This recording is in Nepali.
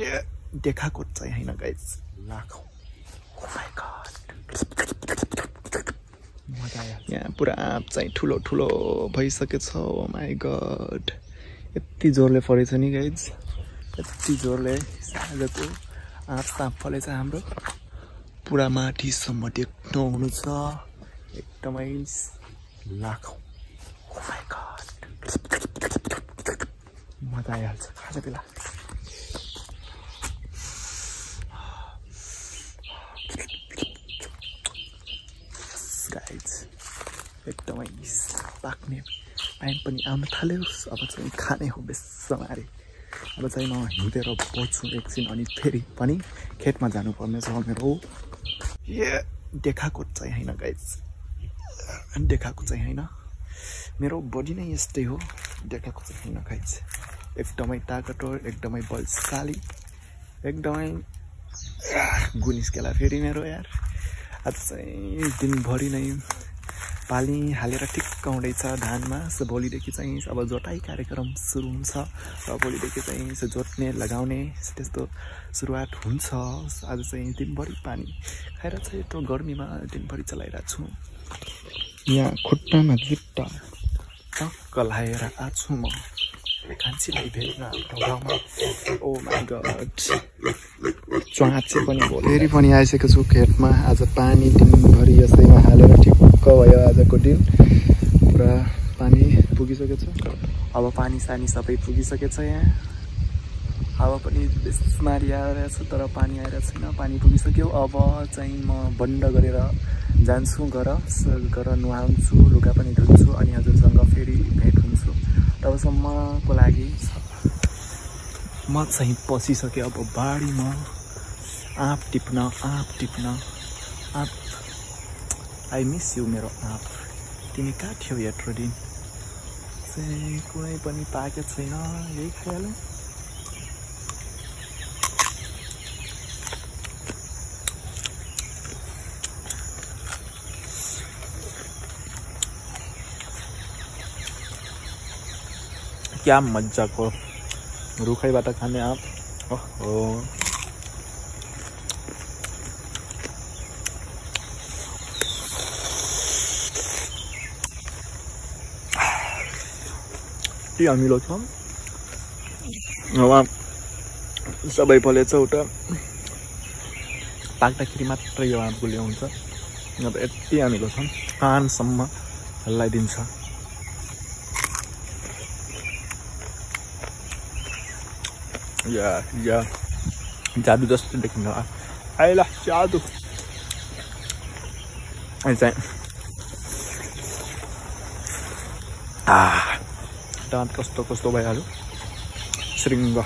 देखाको चाहिँ हैन गाइस लाखौं ओ माय गॉड मजा आयो यहाँ पुरा चाहिँ ठुलो ठुलो भइसकेछ ओ माय गॉड यति जोरले परेछ नि गाइस यति जोरले आजको आँप साँप फलेछ हाम्रो पुरा माथिसम्म देख्न हुनु छ एकदमै लाखौं ओ माय गॉड मजा आइहाल्छ खाजा बेला गाइस एकदमै पाक्ने टाइम पनि आउन थाल्यो अब चाहिँ खाने हो बेसमारी अब चाहिँ म हिँडेर बस्छु एकछिन अनि फेरि पनि खेतमा जानुपर्ने छ मेरो देखाको चाहिँ हैन गाइस देखाको चाहिँ हैन मेरो बडी नै यस्तै हो देखाको चाहिँ हैन गाइस एकदमै ताकतवर एकदमै बलशाली एकदमै गुनिस्केला फेरि मेरो यार आज चाहिँ दिनभरि नै पानी हालेर ठिक्क हुँदैछ धानमा सो भोलिदेखि चाहिँ अब जोताइ कार्यक्रम सुरु हुन्छ र भोलिदेखि चाहिँ जोत्ने लगाउने त्यस्तो सुरुवात हुन्छ आज चाहिँ दिनभरि पानी खाएर चाहिँ यत्रो गर्मीमा दिनभरि चलाइरहेको छु यहाँ खुट्टामा जुत्ता टक्क लाएर आछु म कान्छीलाई भेट्न गाउँमा ओ माय गॉड च्वाचे पनि फेरि पनि आइसकेको छु खेतमा आज पानी दिनभरि यसैमा हालेर ठिक्क भयो आजको दिन पुरा पानी पुगिसकेको छ अब पानी सानी सबै पुगिसकेको छ यहाँ हावा पनि बेसमारी आइरहेछ तर पानी आइरहेको छैन पानी पुगिसक्यो अब चाहिँ म बन्द गरेर जान्छु घर नुहाउँछु लुगा पनि धुन्छु अनि हजुरसँग फेरि भेट हुन्छु तबसम्मको लागि म चाहिँ पसिसकेँ अब बारीमा आँप टिप्न आँप आई मिस यु मेरो आँप तिमी कहाँ थियौ यत्रो दिन चाहिँ कुनै पनि पाकेको छैन यही खाइहालौँ क्या मजाको रुखैबाट खाने आँप ओहो के अमिलो छ अब सबै फलेछ उता पाक्दाखेरि मात्र यो आँप गुलियो हुन्छ अब यति अमिलो छ कानसम्म हल्लाइदिन्छ या जादु जस्तो देखिन्छ आइला जादु चाहिँ दाँत कस्तो भइहाल्यो श्रृङ्ग